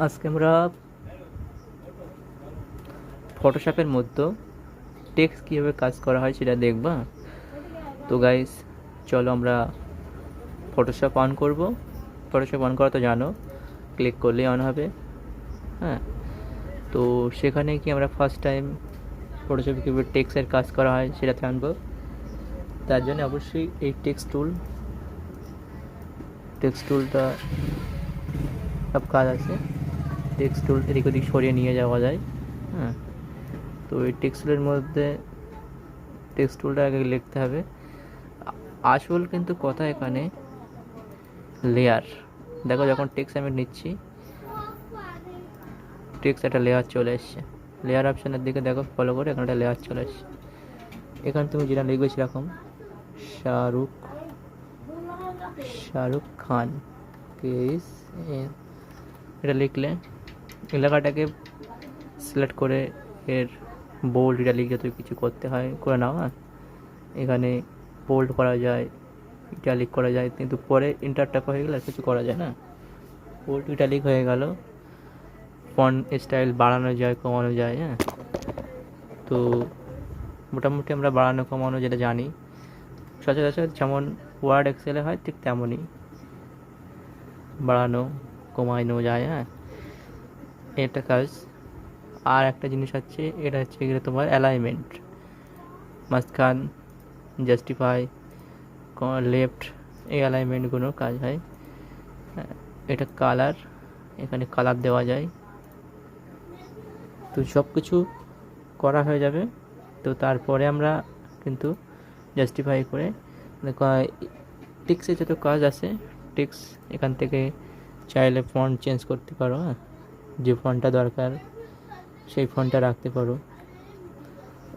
আজকে আমরা ফটোশপের মধ্যে টেক্সট কীভাবে কাজ করা হয় সেটা দেখবা। তো গাইস, চলো আমরা ফটোশপ অন করব। ফটোশপ অন করা তো জানো, ক্লিক করলেই অন হবে। হ্যাঁ, তো সেখানে কি আমরা ফার্স্ট টাইম ফটোশপে কীভাবে টেক্সটের কাজ করা হয় সেটা জানবো। তার জন্য অবশ্যই এই টেক্সট টুলটা সব কাজ আছে। টেক্সট টুল এদিক ওদিক সরিয়ে নিয়ে যাওয়া যায়। হ্যাঁ, তো এই টেক্সট টুলের মধ্যে টেক্সট টুলটা আগে লিখতে হবে। আসল কিন্তু কথা এখানে লেয়ার। দেখো, যখন টেক্সট আমি নিচ্ছি, টেক্সট একটা লেয়ার চলে এসছে। লেয়ার অপশানের দিকে দেখো, ফলো করে এখানে একটা লেয়ার চলে এসছে। এখানে তুমি যেটা লিখবে সেরকম শাহরুখ খান কেস, এটা লিখলে এলাকাটাকে সিলেক্ট করে এর বোল্ড ইটালিক যত কিছু করতে হয় করে নাও। হ্যাঁ, এখানে বোল্ড করা যায়, ইটালিক করা যায়, কিন্তু পরে ইন্টারটাপ হয়ে গেলে আর কিছু করা যায় না। বোল্ড ইটালিক হয়ে গেল, ফন্ট স্টাইল বাড়ানো যায়, কমানো যায়। হ্যাঁ, তো মোটামুটি আমরা বাড়ানো কমানো যেটা জানি সচরাচর যেমন ওয়ার্ড এক্সেলে হয় ঠিক তেমনই বাড়ানো কমানো যায়। হ্যাঁ, এটা কাজ। আর একটা জিনিস হচ্ছে, এটা হচ্ছে গেলে তোমার অ্যালাইনমেন্ট, মাঝখান, জাস্টিফাই, লেফট, এই অ্যালাইনমেন্টগুলোর কাজ হয়। এটা কালার, এখানে কালার দেওয়া যায়। তো সব কিছু করা হয়ে যাবে। তো তারপরে আমরা কিন্তু জাস্টিফাই করে টেক্সে যত কাজ আছে, টেক্স এখান থেকে চাইলে ফন্ট চেঞ্জ করতে পারো। হ্যাঁ, যে ফন্টটা দরকার সেই ফন্টটা রাখতে পারো।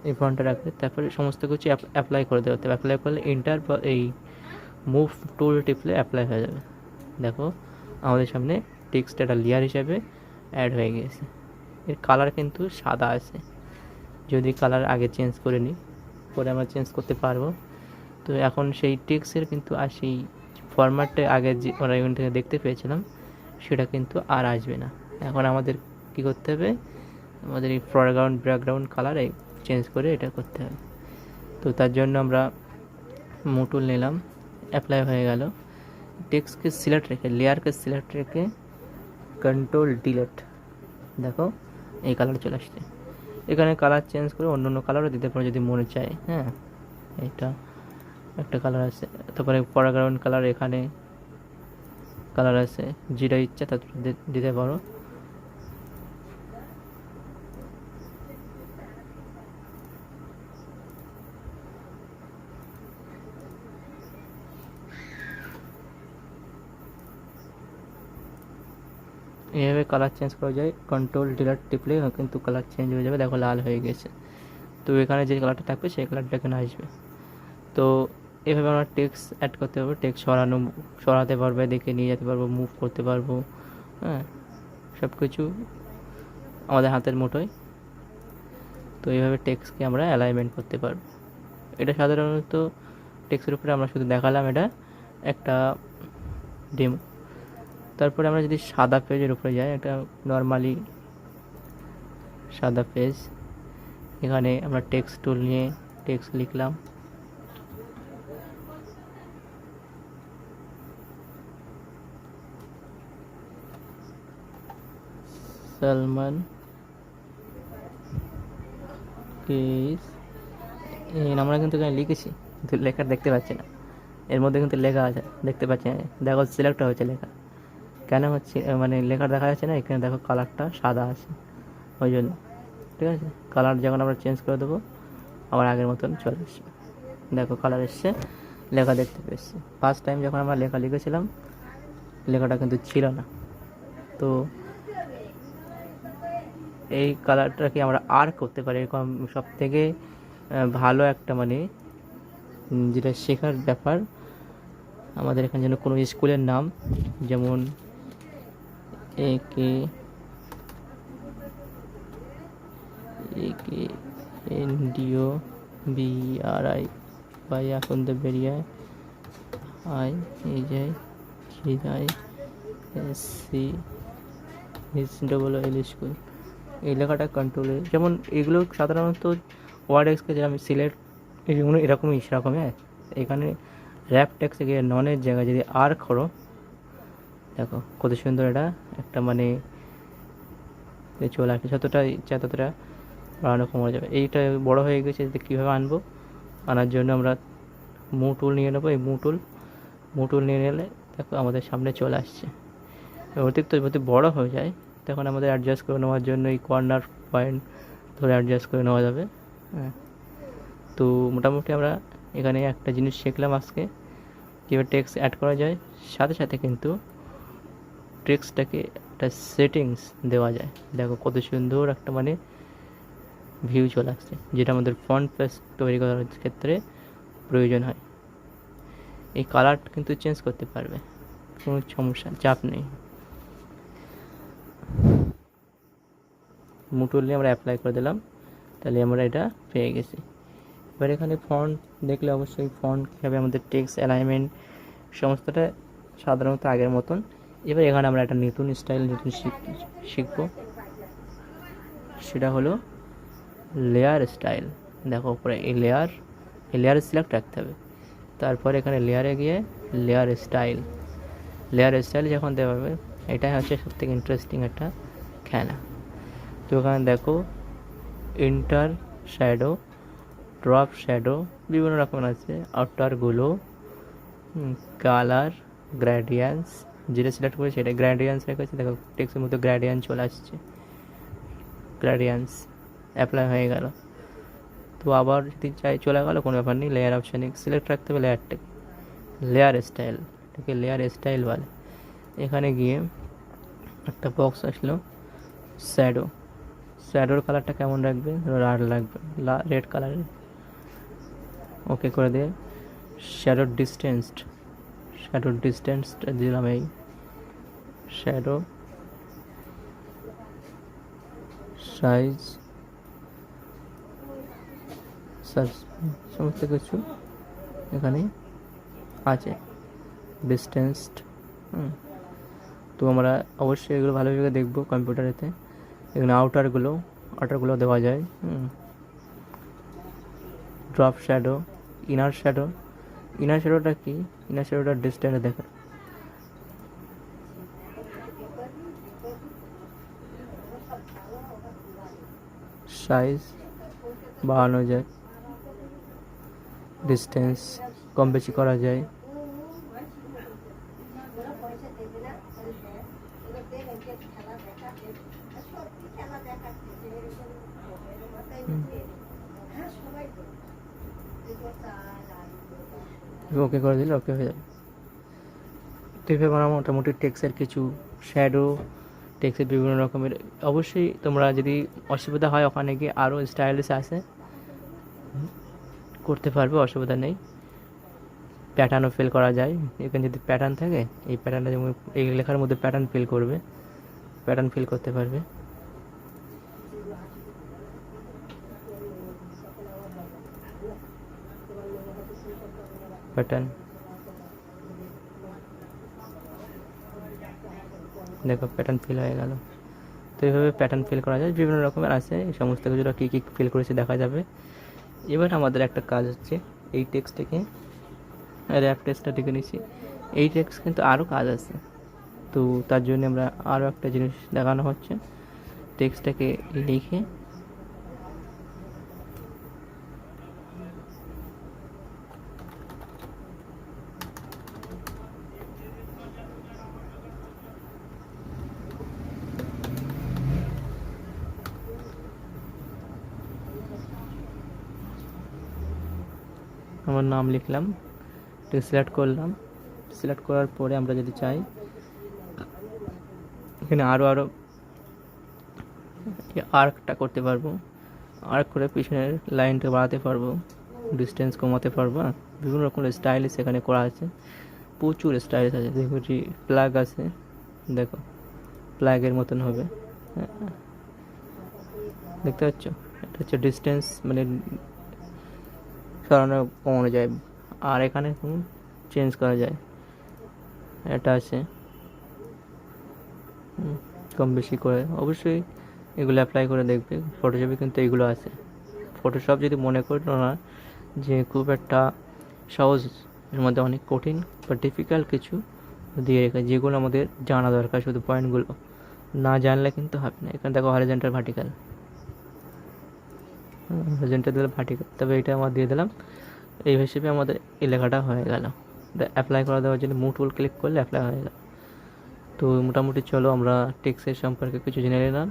এই ফন্টটা রাখলে তারপরে সমস্ত কিছু অ্যাপ্লাই করে দেওয়া হতে হবে। অ্যাপ্লাই করলে ইন্টার বা এই মুভ টুল টিপলে অ্যাপ্লাই হয়ে যাবে। দেখো, আমাদের সামনে টেক্সট একটা লেয়ার হিসাবে অ্যাড হয়ে গিয়েছে। এর কালার কিন্তু সাদা আছে। যদি কালার আগে চেঞ্জ করে নিই, পরে আমরা চেঞ্জ করতে পারবো। তো এখন সেই টেক্সটের কিন্তু আর সেই ফরম্যাটটা আগে যে আমরা এখান থেকে দেখতে পেয়েছিলাম সেটা কিন্তু আর আসবে না। এখন আমাদের কী করতে হবে, আমাদের এই ফরগ্রাউন্ড ব্যাকগ্রাউন্ড কালার চেঞ্জ করে এটা করতে হবে। তো তার জন্য আমরা মুটুল নিলাম, অ্যাপ্লাই হয়ে গেল। টেক্সটকে সিলেক্ট রেখে, লেয়ারকে সিলেক্ট রেখে কন্ট্রোল ডিলেট, দেখো এই কালার চলে আসছে। এখানে কালার চেঞ্জ করে অন্য অন্য কালারও দিতে পারো যদি মনে চায়। হ্যাঁ, এটা একটা কালার আছে। তারপরে ফরগ্রাউন্ড কালার, এখানে কালার আছে, যেটা ইচ্ছা তা দিতে পারো। এইভাবে কালার চেঞ্জ করা যায়। কন্ট্রোল ডিলেট টিপলে কিন্তু কালার চেঞ্জ হয়ে যাবে। দেখো লাল হয়ে গেছে। তো এখানে যে কালারটা থাকবে সেই কালারটা এখানে আসবে। তো এভাবে আমরা টেক্সট অ্যাড করতে পারবো। টেক্সট সরাতে পারবে, দেখে নিয়ে যেতে পারবো, মুভ করতে পারবো। হ্যাঁ, সব কিছু আমাদের হাতের মুঠোয়। তো এইভাবে টেক্সটকে আমরা অ্যালাইনমেন্ট করতে পারবো। এটা সাধারণত টেক্সটের উপরে আমরা শুধু দেখালাম, এটা একটা ডেমো। তারপরে আমরা যদি সাদা পেজের উপরে যাই, একটা নর্মালি সাদা পেজ, এখানে আমরা টেক্সট টুল নিয়ে টেক্সট লিখলাম। সালমান কেস, আমরা কিন্তু এখানে লিখেছি, কিন্তু লেখা দেখতে পাচ্ছি না। এর মধ্যে কিন্তু লেখা আছে, দেখতে পাচ্ছি না। দেখো সিলেক্ট হয়েছে লেখা, কেন হচ্ছে মানে লেখা দেখা যাচ্ছে না। এখানে দেখো কালারটা সাদা আছে, ওই জন্য। ঠিক আছে, কালার যখন আমরা চেঞ্জ করে দেবো আবার আগের মতন চলে আসবে। দেখো কালার এসছে, লেখা দেখতে পেয়েছি। ফার্স্ট টাইম যখন আমরা লেখা লিখেছিলাম লেখাটা কিন্তু ছিল না। তো এই কালারটাকে আমরা আর করতে পারি। এরকম সব থেকে ভালো একটা মানে যেটা শেখার ব্যাপার, আমাদের এখানে যেন কোনো স্কুলের নাম, যেমন একে এনডিও বিআরআই বাই এখন তো বেরিয়ে আই এই যায় সিআই এসসি HWL স্কুল, এই লেখাটা কন্ট্রোলে, যেমন এগুলো সাধারণত ওয়ার্ড এক্সকে যেরকম সিলেক্ট এগুলো এরকমই সেরকমই। এখানে র্যাপ টেক্সে গিয়ে ননের জায়গায় যদি আর করো, দেখো কত সুন্দর এটা একটা মানে চলে আসে। যতটা ইচ্ছা ততটা বাড়ানো কমানো যাবে। এইটা বড় হয়ে গেছে, যদি কীভাবে আনবো, আনার জন্য আমরা মুভ টুল নিয়ে নেবো। এই মুভ টুল নিয়ে নিলে দেখো আমাদের সামনে চলে আসছে। অতিরিক্ত যদি বড় হয়ে যায় তখন আমাদের অ্যাডজাস্ট করে নেওয়ার জন্য এই কর্নার পয়েন্ট ধরে অ্যাডজাস্ট করে নেওয়া যাবে। হ্যাঁ, তো মোটামুটি আমরা এখানে একটা জিনিস শিখলাম আজকে, কীভাবে টেক্সট অ্যাড করা যায়, সাথে সাথে কিন্তু টেক্সটটাকে একটা সেটিংস দেওয়া যায়। দেখো কত সুন্দর একটা মানে ভিউ চলে আসছে, যেটা আমাদের ফন্ট পেজ তৈরি করার ক্ষেত্রে প্রয়োজন হয়। এই কালার কিন্তু চেঞ্জ করতে পারবে, কোনো সমস্যা চাপ নেই। মুটুল নিয়ে আমরা অ্যাপ্লাই করে দিলাম, তাহলে আমরা এটা পেয়ে গেছি। এবার এখানে ফন্ট দেখলে অবশ্যই ফন্ট কীভাবে আমাদের টেক্সট অ্যালাইনমেন্ট সমস্তটা সাধারণত আগের মতন। এবার এখানে আমরা একটা নতুন স্টাইল শিখব, সেটা হলো লেয়ার স্টাইল। দেখো উপরে এই লেয়ার সিলেক্ট রাখতে হবে, তারপর এখানে লেয়ারে গিয়ে লেয়ার স্টাইল যখন দেওয়া হবে, এটাই হচ্ছে সবথেকে ইন্টারেস্টিং একটা খেলা। তো এখানে দেখো ইন্টার শ্যাডো, ড্রপ শ্যাডো, বিভিন্ন রকমের আছে, আউটার গ্লো, কালার, গ্রেডিয়েন্স, যেটা সিলেক্ট করে সেটা গ্রেডিয়েন্স রেখেছে। দেখো টেক্সটের মধ্যে গ্রেডিয়েন্স চলে আসছে, গ্রেডিয়েন্স অ্যাপ্লাই হয়ে গেল। তো আবার যদি চাই চলে গেলো, কোনো ব্যাপার নেই, লেয়ার অপশানে সিলেক্ট রাখতে হবে লেয়ারটাকে, লেয়ার স্টাইল বলে। এখানে গিয়ে একটা বক্স আসলো, শ্যাডোর কালারটা কেমন রাখবে, রেড কালারের, ওকে করে দিয়ে শ্যাডোর ডিস্টেন্সটা দিলাম, এই শ্যাডো সাইজ সমস্ত কিছু এখানে আছে, ডিস্টেন্স। তো আমরা অবশ্যই এগুলো ভালোভাবে দেখবো কম্পিউটারেতে। এখানে আউটারগুলো দেওয়া যায়। ড্রপ শ্যাডো, ইনার শ্যাডোটা কি, ইনার শ্যাডোটা ডিস্টেন্স দেখা, সাইজ বাড়ানো যায়, ডিস্টেন্স কম বেশি করা যায়। ওকে করে দিলে ওকে হয়ে যাবে। তো এভাবে আমরা মোটামুটি টেক্সের কিছু শ্যাডো, টেক্সের বিভিন্ন রকমের, অবশ্যই তোমরা যদি অসুবিধা হয় ওখানে গিয়ে আরও স্টাইলিশ আছে, করতে পারবে, অসুবিধা নেই। প্যাটার্নও ফিল করা যায়, এখানে যদি প্যাটার্ন থাকে, এই প্যাটার্নটা যেমন এই লেখার মধ্যে প্যাটার্ন ফিল করতে পারবে। প্যাটার্ন দেখো প্যাটার্ন ফিল হয়ে গেল। তো এইভাবে প্যাটার্ন ফিল করা যায়, বিভিন্ন রকমের আছে, এই সমস্ত কিছুটা কী কী ফিল করেছে দেখা যাবে। এবার আমাদের একটা কাজ হচ্ছে, এই টেক্সটটাকে র্যাপ টেক্সটটা ডেকে নিচ্ছি, এই টেক্সট কিন্তু আরও কাজ আছে। তো তার জন্য আমরা আরও একটা জিনিস দেখানো হচ্ছে, টেক্সটটাকে লিখে আমার নাম লিখলাম, সিলেক্ট করলাম। সিলেক্ট করার পরে আমরা যদি চাই এখানে আরও আর্কটা করতে পারবো, আর্ক করে পিছনের লাইনটা বাড়াতে পারবো, ডিস্টেন্স কমাতে পারবো। বিভিন্ন রকমের স্টাইলিশ এখানে করা আছে, প্রচুর স্টাইলিশ আছে। দেখো যে প্লাগ আছে, দেখো প্লাগের মতন হবে, দেখতে পাচ্ছ? এটা হচ্ছে ডিস্টেন্স, মানে সরানো কমানো যায়। আর এখানে চেঞ্জ করা যায়, এটা আছে কম বেশি করে অবশ্যই এগুলো অ্যাপ্লাই করে দেখবে। ফটোশপে কিন্তু এইগুলো আছে। ফটোশপ যদি মনে করো না যে খুব একটা সহজ, এর মধ্যে অনেক কঠিন বা ডিফিকাল্ট কিছু দিয়ে রেখে, যেগুলো আমাদের জানা দরকার, শুধু পয়েন্টগুলো না জানলে কিন্তু হবে না। এখানে দেখো হরিজন্টাল ভার্টিক্যাল, হরিজন্টাল দিলে ভার্টিক্যাল, তবে এটা আমরা দিয়ে দিলাম। এই হিসেবে আমাদের এই লেখাটা হয়ে গেল। অ্যাপ্লাই করা দেওয়ার জন্য মুভ টুল ক্লিক করলে অ্যাপ্লাই হয়ে গেল। তো মোটামুটি চলো আমরা টেক্সটের সম্পর্কে কিছু জেনে নিলাম,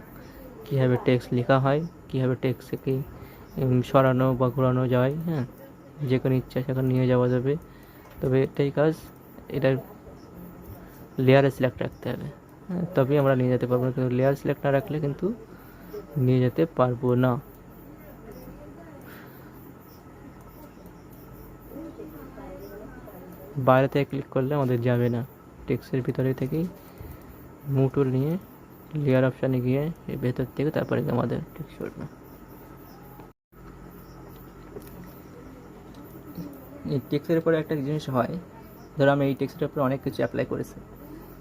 কীভাবে টেক্সট লেখা হয়, কীভাবে টেক্সটকে সরানো বা ঘোরানো যায়। হ্যাঁ, যেখানে ইচ্ছা সেখানে নিয়ে যাওয়া যাবে, তবে এটাই কাজ, এটার লেয়ারে সিলেক্ট রাখতে হবে। হ্যাঁ, তবেই আমরা নিয়ে যেতে পারবো না, কিন্তু লেয়ার সিলেক্ট না রাখলে কিন্তু নিয়ে যেতে পারবো না। বাইরে থেকে ক্লিক করলে আমাদের যাবে না, টেক্সটের ভিতরে থেকেই মুভ টুল নিয়ে লেয়ার অপশানে গিয়ে ভেতর থেকে তারপরে আমাদের টেক্সট করবে। এই টেক্সটের উপরে একটা জিনিস হয়, ধরো আমি এই টেক্সটের উপরে অনেক কিছু অ্যাপ্লাই করেছি,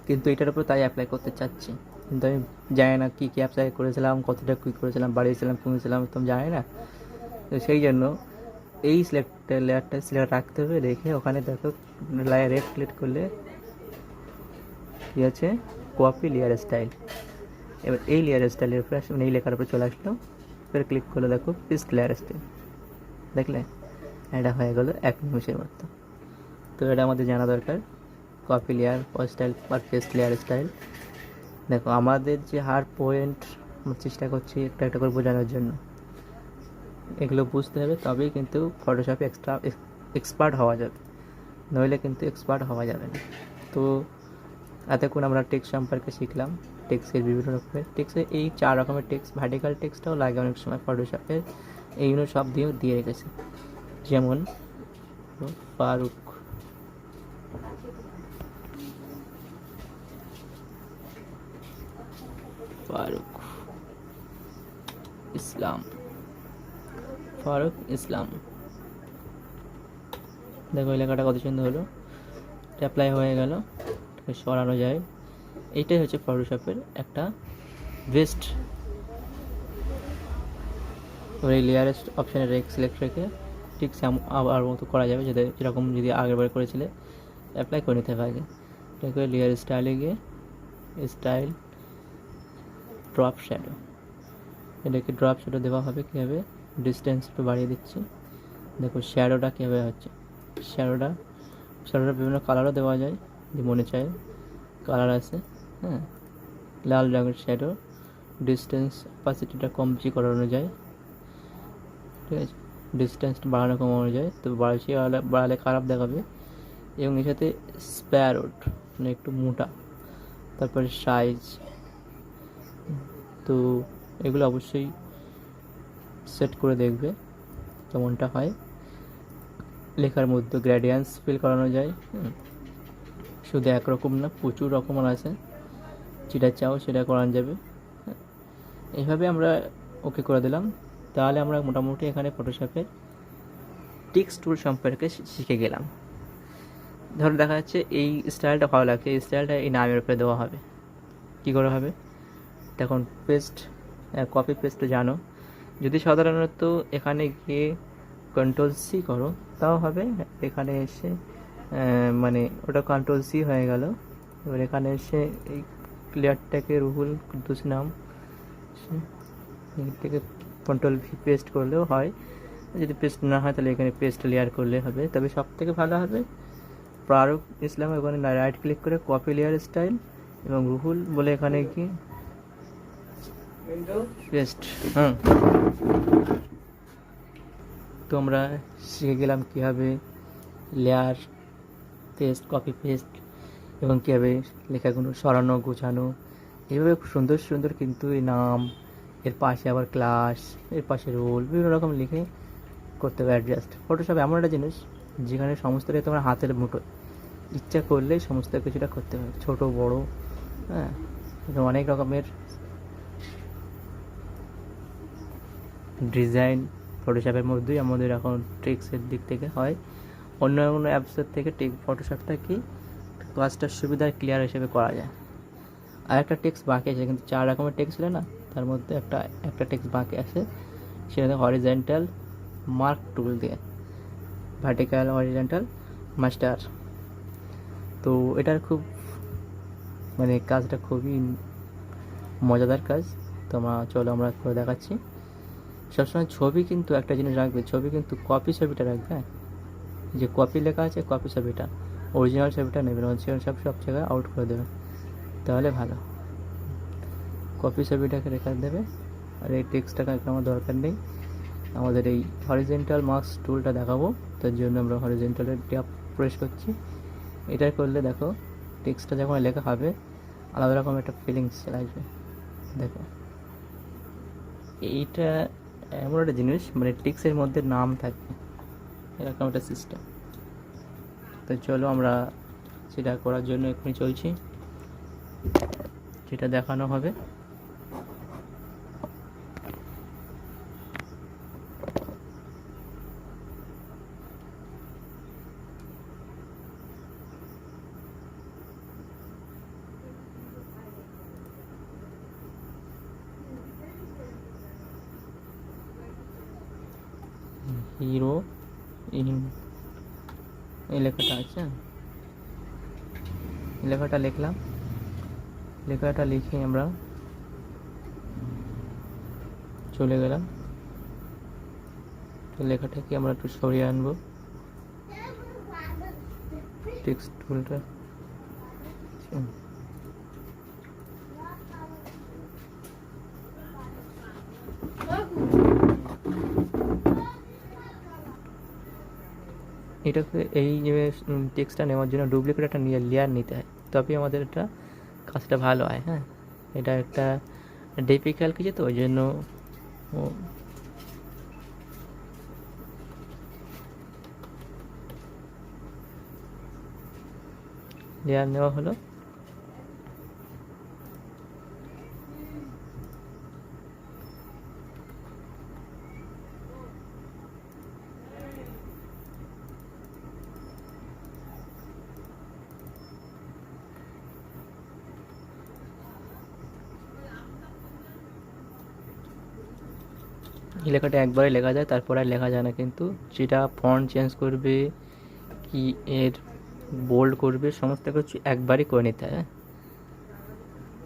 কিন্তু এটার উপর তাই অ্যাপ্লাই করতে চাচ্ছি, কিন্তু আমি জানি না কী কী অ্যাপ্লাই করেছিলাম, কতটা কী করেছিলাম, বাড়িয়েছিলাম কমেছিলাম, তো জানি না। তো সেই জন্য এই লেয়ারটা সিলেক্ট রাখতে হবে, রেখে ওখানে দেখো লেয়ারে ক্লিক করলে কী আছে, কপি লেয়ার স্টাইল। এবার এই লেয়ার স্টাইলের উপরে মানে এই লেখার উপরে চলে আসলো, এবার ক্লিক করলে দেখো পেস্ট লেয়ার স্টাইল, দেখলে এটা হয়ে গেলো 1 নিমিষের মতো। তো এটা আমাদের জানা দরকার, কপি লেয়ার স্টাইল আর পেস্ট লেয়ার স্টাইল। দেখো আমাদের যে হার পয়েন্ট আমরা চেষ্টা করছি একটা একটা করে বোঝানোর জন্য, এগুলো বুঝতে হবে, তবেই কিন্তু ফটোশপে এক্সপার্ট হওয়া যাবে, নইলে কিন্তু এক্সপার্ট হওয়া যাবে না। তো এতক্ষণ আমরা টেক্সট সম্পর্কে শিখলাম, টেক্সটের বিভিন্ন রকমের টেক্সটের এই 4 রকমের টেক্সট, ভার্টিক্যাল টেক্সটটাও লাগে অনেক সময় ফটোশপের, এইগুলো সব দিয়েও দিয়ে রেখেছে। যেমন ফারুক, ফারুক ইসলাম, ফারুক ইসলাম, দেখো এই লেখাটা কত সুন্দর হলো, অ্যাপ্লাই হয়ে গেল, সরানো যায়। এইটাই হচ্ছে ফটোশপের একটা বেস্ট। এবার এই লেয়ার অপশানে সিলেক্ট রেখে ঠিক আবার মতো করা যাবে, যাতে যেরকম যদি আগেরবার করেছিলে অ্যাপ্লাই করে নিতে হবে আগে। এটা করে লেয়ার স্টাইলে গিয়ে স্টাইল ড্রপ শ্যাডো, এটাকে ড্রপ শ্যাডো দেওয়া হবে। কীভাবে, ডিস্টেন্স একটু বাড়িয়ে দিচ্ছি, দেখো শ্যাডোটা কীভাবে হচ্ছে। শ্যাডোটা বিভিন্ন কালারও দেওয়া যায়, যদি মনে চায় কালার আছে। হ্যাঁ, লাল রঙের শ্যাডো, ডিস্টেন্স অপাসিটিটা কম বেশি করানো যায়, ঠিক আছে, ডিস্টেন্সটা বাড়ানো কমানো যায়, তো বাড়ালে খারাপ দেখাবে। এবং এর সাথে স্প্যারোড মানে একটু মোটা, তারপরে সাইজ, তো এগুলো অবশ্যই সেট করে দেখবে কেমনটা হয়। লেখার মধ্যে গ্রেডিয়েন্টস ফিল করানো যায়, শুধু একরকম না, প্রচুর রকমের আছে, যেটা চাও সেটা করানো যাবে। এইভাবে আমরা ওকে করে দিলাম। তাহলে আমরা মোটামুটি এখানে ফটোশপের টেক্সট টুল সম্পর্কে শিখে গেলাম। ধরো দেখা যাচ্ছে এই স্টাইলটা ভালো লাগছে, এই স্টাইলটা এই নামের উপরে দেওয়া হবে, কী করে হবে, তখন পেস্ট কপি পেস্ট জানো, যদি সাধারণত এখানে গিয়ে Ctrl+C করো তাও হবে, এখানে এসে মানে ওটা Ctrl+C হয়ে গেল। এবার এখানে এসে এই লেয়ারটাকে রুহুল কুদ্দুস নাম থেকে Ctrl+V পেস্ট করলেও হয়, যদি পেস্ট না হয় তাহলে এখানে পেস্ট লেয়ার করলে হবে। তবে সব থেকে ভালো হবে ফারুক ইসলাম, এখানে রাইট ক্লিক করে কপি লেয়ার স্টাইল এবং রুহুল বলে এখানে কি পেস্ট। তো আমরা শিখে গেলাম কীভাবে লেয়ার পেস্ট, কপি পেস্ট এবং কীভাবে লেখাগুলো সরানো গোছানো, এইভাবে খুব সুন্দর সুন্দর কিন্তু এই নাম, এর পাশে আবার ক্লাস, এর পাশে রোল, বিভিন্ন রকম লিখে করতে হবে অ্যাডজাস্ট। ফটোশপ এমন একটা জিনিস যেখানে সমস্তটাই তোমার হাতের মুঠোয়, ইচ্ছা করলেই সমস্ত কিছুটা করতে হবে, ছোট বড়। হ্যাঁ, অনেক রকমের ডিজাইন ফটোশপের মধ্যেই আমাদের এখন ট্রিক্সের দিক থেকে হয়, অন্য অ্যাপসের থেকে ফটোশপটা কি কাজটার সুবিধা ক্লিয়ার হিসেবে করা যায়। আর একটা টেক্সট বাকি আছে, কিন্তু 4 রকমের টেক্সট ছিল না, তার মধ্যে একটা টেক্সট বাকি আছে, সেটা হরিজেন্টাল মার্ক টুল দিয়ে, ভার্টিক্যাল হরিজেন্টাল মাস্টার। তো এটার খুব মানে কাজটা খুবই মজাদার কাজ। তো চলো আমরা করে দেখাচ্ছি। সবসময় ছবি কিন্তু একটা জিনিস রাখবে, ছবি কিন্তু কপি ছবিটা রাখবে, হ্যাঁ, যে কপি লেখা আছে কপি ছবিটা, অরিজিনাল ছবিটা নেবেন, অরিজিনাল সব জায়গায় আউট করে দেবে, তাহলে ভালো। কপি ছবিটাকে রেখে দেবে। আর এই টেক্সটটাকে এখন আমার দরকার নেই, আমাদের এই হরিজেন্টাল মার্কস টুলটা দেখাবো, তার জন্য আমরা হরিজেন্টালের ট্যাব প্রেস করছি। এটা করলে দেখো টেক্সটটা যখন লেখা হবে আলাদা রকম একটা ফিলিংস চলে আসবে। দেখো এইটা এমন একটা জিনিস, মানে টেক্সটের মধ্যে নাম থাকবে, এরকম একটা সিস্টেম। তো চলো আমরা সেটা করার জন্য এখনই চলছি, যেটা দেখানো হবে। হিরো ইন এই লেখাটা আছে, লেখাটা লিখলাম, লেখাটা লিখে আমরা চলে গেলাম। তো লেখাটাকে আমরা একটু সরিয়ে আনবো, টেক্সট টুলটা। এটাকে এই যে টেক্সটটা নেওয়ার জন্য ডুপ্লিকেট একটা লেয়ার নিতে হয়, তবেই আমাদের এটা কাজটা ভালো হয়। হ্যাঁ, এটা একটা ডিফিকাল্ট কিছু, তো ওই জন্য লেয়ার নেওয়া হলো। এই লেখাটা একবারে লেখা যায়, তারপর আর লেখা যায় না, কিন্তু যেটা ফন্ট চেঞ্জ করবে কি এর বোল্ড করবে সমস্ত কিছু একবারই করে নিতে হয়।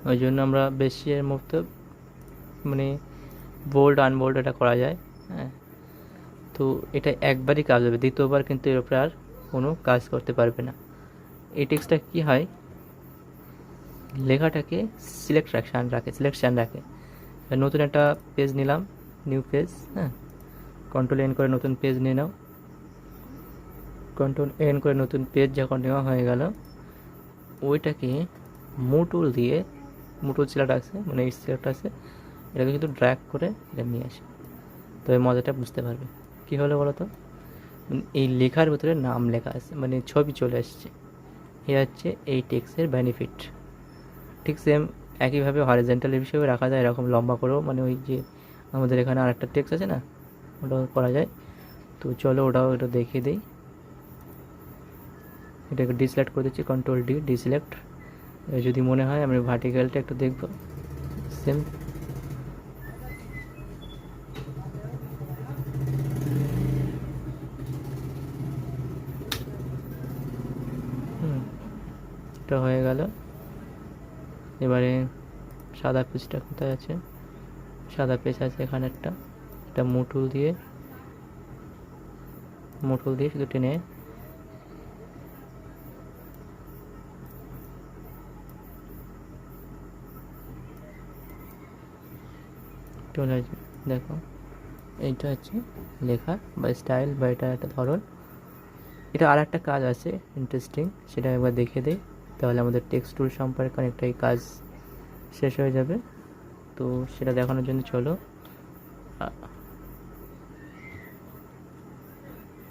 ওই জন্য আমরা বেশি এর মধ্যে মানে বোল্ড আনবোল্ড এটা করা যায়। হ্যাঁ, তো এটা একবারই কাজ হবে, দ্বিতীয়বার কিন্তু এর উপরে আর কোনো কাজ করতে পারবে না। এই টেক্সটটা কী হয়, লেখাটাকে সিলেকশান রাখে। নতুন একটা পেজ নিলাম, নিউ পেজ, হ্যাঁ, কন্ট্রোল এন করে নতুন পেজ নিয়ে নাও। কন্ট্রোল এন করে নতুন পেজ যখন নেওয়া হয়ে গেল, ওইটাকে মুটুল দিয়ে, মুটুল সিলেক্ট আছে, মানে এই সিলেক্ট আছে, এটাকে কিন্তু ড্র্যাগ করে এটা নিয়ে আসে। তো এই মজাটা বুঝতে পারবে। কী হলো বলো তো, এই লেখার ভিতরে নাম লেখা আছে, মানে ছবি চলে আসছে। এ হচ্ছে এই টেক্সটের বেনিফিট। ঠিক সেম একইভাবে হরিজেন্টাল হিসেবে রাখা যায়, এরকম লম্বা করেও, মানে ওই যে আমাদের এখানে আরেকটা টেক্সট আছে না, ওটাও করা যায়। তো চলো ওটাও একটু দেখিয়ে দিই। এটাকে ডিসিলেক্ট করে দিচ্ছি, কন্ট্রোল ডি, ডিসিলেক্ট। যদি মনে হয় আমি ভার্টিক্যালটা একটু দেখবো, সেম এটা হয়ে গেল। এবারে সাদা পেজটা কোথায় আছে, সাদা পেজ আছে এখানে একটা, এটা মুটুল দিয়ে শুধু টেনে চলে আসবে। দেখো এইটা হচ্ছে লেখা বা স্টাইল, বা এটা একটা ধরন। এটা আর একটা কাজ আছে ইন্টারেস্টিং, সেটা একবার দেখে দেই, তাহলে আমাদের টেক্সট টুল সম্পর্কে অনেকটাই কাজ শেষ হয়ে যাবে। তো সেটা দেখানোর জন্য চলো,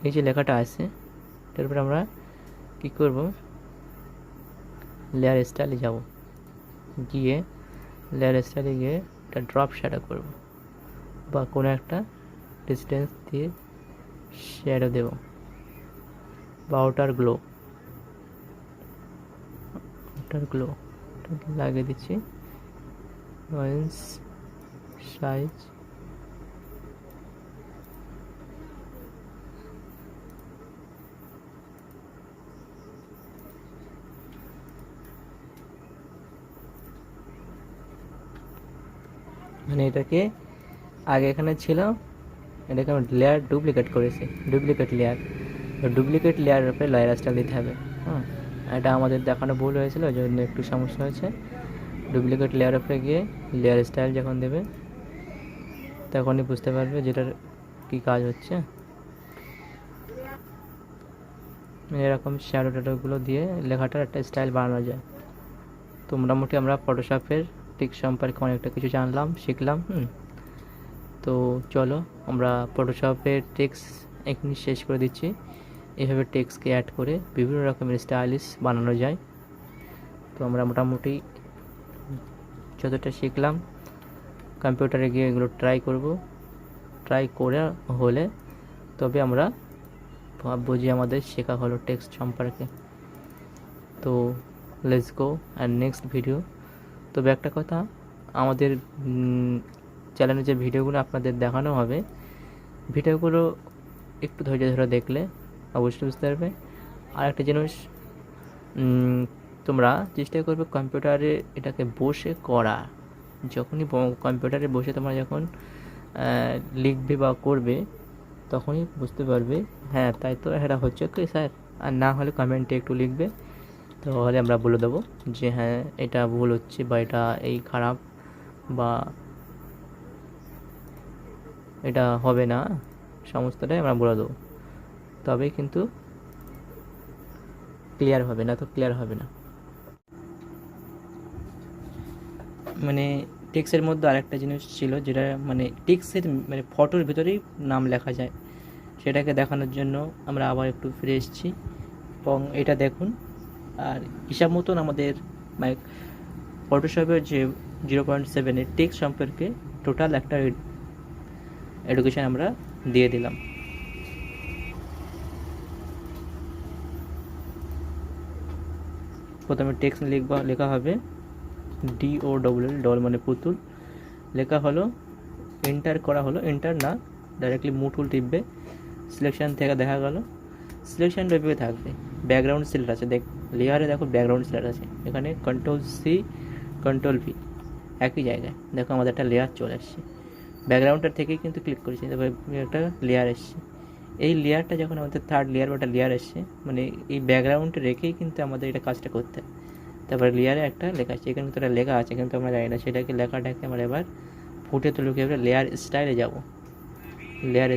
এই যে লেখাটা আছে তারপর আমরা কি করব, লেয়ার স্টাইলে যাব, গিয়ে লেয়ার স্টাইলে গিয়ে একটা ড্রপ শ্যাডো করব, বা কোনো একটা ডিস্টেন্স দিয়ে শ্যাডো দেব, বা আউটার গ্লো লাগিয়ে দিচ্ছি অরেঞ্জ সাইজ। মানে এটাকে আগে এখানে ছিল, এটাকে আমরা লেয়ার ডুপ্লিকেট করেছি, ডুপ্লিকেট লেয়ারের উপরে লেয়ার স্টাইল দিতে হবে। হ্যাঁ, এটা আমাদের দেখানো ভুল হয়েছিল, ওই জন্য একটু সমস্যা হয়েছে। ডুপ্লিকেট লেয়ার উপরে গিয়ে লেয়ার স্টাইল যখন দেবে তখনই বুঝতে পারবে যেটার কী কাজ হচ্ছে। এরকম শ্যাডো ট্যাডোগুলো দিয়ে লেখাটার একটা স্টাইল বানানো যায়। তো মোটামুটি আমরা ফটোশপের টিক্স সম্পর্কে অনেকটা কিছু জানলাম, শিখলাম। তো চলো আমরা ফটোশপের টেক্সট এখানে শেষ করে দিচ্ছি। এভাবে টেক্সটকে অ্যাড করে বিভিন্ন রকমের স্টাইলিশ বানানো যায়। তো আমরা মোটামুটি যতটা শিখলাম, কম্পিউটারে গিয়ে এগুলো ট্রাই করব। ট্রাই করে হলে তবে আমরা ভাববো যে আমাদের শেখা হলো টেক্সট সম্পর্কে। তো let's go and next video. তবে একটা কথা, আমাদের চ্যানেলে যে ভিডিওগুলো আপনাদের দেখানো হবে, ভিডিওগুলো একটু ধৈর্য ধরে দেখলে অবশ্যই বুঝতে পারবে। আর একটা জিনিস, তোমরা চেষ্টা করবে কম্পিউটারে এটাকে বসে করা। যখনই কম্পিউটারে বসে তোমরা যখন লিখবে বা করবে, তখনই বুঝতে পারবে হ্যাঁ তাই তো এটা হচ্ছে কি স্যার। আর না হলে কমেন্টে একটু লিখবে, তাহলে আমরা বলে দেবো যে হ্যাঁ এটা ভুল হচ্ছে বা এটা এই খারাপ বা এটা হবে না, সমস্তটাই আমরা বলে দেবো। তবে কিন্তু ক্লিয়ার হবে, না তো ক্লিয়ার হবে না। মানে টেক্সের মধ্যে আরেকটা জিনিস ছিল যেটা মানে টেক্সের মানে ফটোর ভিতরেই নাম লেখা যায়, সেটাকে দেখানোর জন্য আমরা আবার একটু ফিরে এসেছি। এবং এটা দেখুন, আর হিসাব মতন আমাদের মানে ফটোশপের যে 0.7-এর টেক্সট সম্পর্কে টোটাল একটা এডুকেশন আমরা দিয়ে দিলাম। প্রথমে টেক্সট লেখা হবে DOLL, ডল মানে পুতুল। লেখা হলো, এন্টার করা হলো, এন্টার না ডাইরেক্টলি মুটুল টিপবে। সিলেকশন থেকে দেখা গেল সিলেকশন ওইভাবে থাকবে। ব্যাকগ্রাউন্ড সিলেক্ট আছে, লেয়ারে দেখো ব্যাকগ্রাউন্ড সিলেক্ট আছে, এখানে Ctrl+C Ctrl+V একই জায়গায় দেখো আমাদের একটা লেয়ার চলে আসছে। ব্যাকগ্রাউন্ডটার থেকেই কিন্তু ক্লিক করেছি, তারপরে একটা লেয়ার এসছে। এই লেয়ারটা যখন আমাদের থার্ড লেয়ার বা একটা লেয়ার এসছে, মানে এই ব্যাকগ্রাউন্ড রেখেই কিন্তু আমাদের এটা কাজটা করতে হয়। তারপরে লেয়ারে একটা লেখা আছে, এখানে তো একটা লেখা আছে কিন্তু আমরা জানি না, সেটাকে লেখাটাকে আমরা এবার ফুটে তুলে কীভাবে লেয়ার স্টাইলে যাব। লেয়ার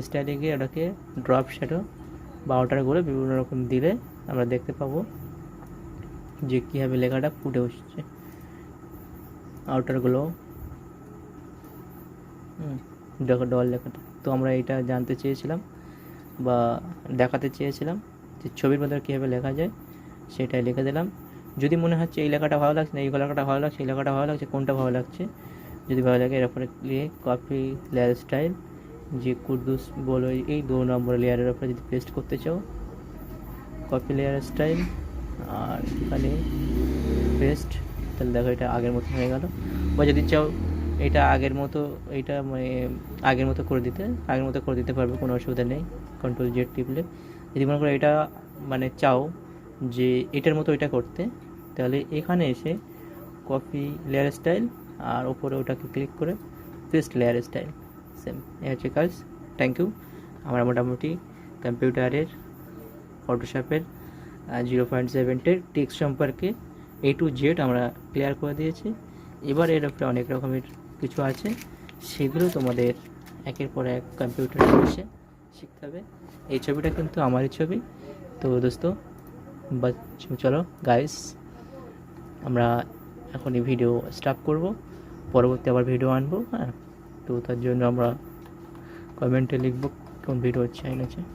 স্টাইলে গিয়ে ওটাকে ড্রপ শ্যাডো বা আউটারগুলো বিভিন্ন রকম দিলে আমরা দেখতে পাবো যে কীভাবে লেখাটা ফুটে উঠছে। আউটারগুলো দেখো ডল লেখাটা। তো আমরা এটা জানতে চেয়েছিলাম বা দেখাতে চেয়েছিলাম যে ছবির মধ্যে কীভাবে লেখা যায়, সেটাই লিখে দিলাম। যদি মনে হচ্ছে এই লেখাটা ভালো লাগছে না, এই লেখাটা ভালো লাগছে, এই লেখাটা ভালো লাগছে, কোনটা ভালো লাগছে, যদি ভালো লাগে এর উপরে ক্লিক কপি লেয়ার স্টাইল, যে কুদ্দুস বলো এই 2 নম্বর লেয়ারের উপরে যদি পেস্ট করতে চাও কপি লেয়ার স্টাইল, আর এখানে পেস্ট, তাহলে দেখো এটা আগের মতো হয়ে গেল। বা যদি চাও এটা আগের মতো, এটা মানে আগের মতো করে দিতে পারবে, কোনো অসুবিধা নেই Ctrl+Z টিপলে। যদি মনে করো এটা মানে চাও যে এটার মতো এটা করতে, তাহলে এখানে এসে কপি লেয়ার স্টাইল আর ওপরে ওটাকে ক্লিক করে পেস্ট লেয়ার স্টাইল, সেম এই হচ্ছে কাজ। Thank you. আমরা মোটামুটি কম্পিউটারের ফটোশপের 0.7-এর টেক্সট সম্পর্কে A to Z আমরা ক্লিয়ার করে দিয়েছি। এবার এর উপরে অনেক রকমের কিছু আছে, সেগুলো তোমাদের একের পর এক কম্পিউটারে বসে শিখতে হবে। এই ছবিটা কিন্তু আমারই ছবি। তো দোস্ত চলো গাইস, আমরা এখন এই ভিডিও স্টপ করব, পরবর্তী আবার ভিডিও আনবো। হ্যাঁ, তো তার জন্য আমরা কমেন্টে লিখবো কোন ভিডিও চাই না চাই।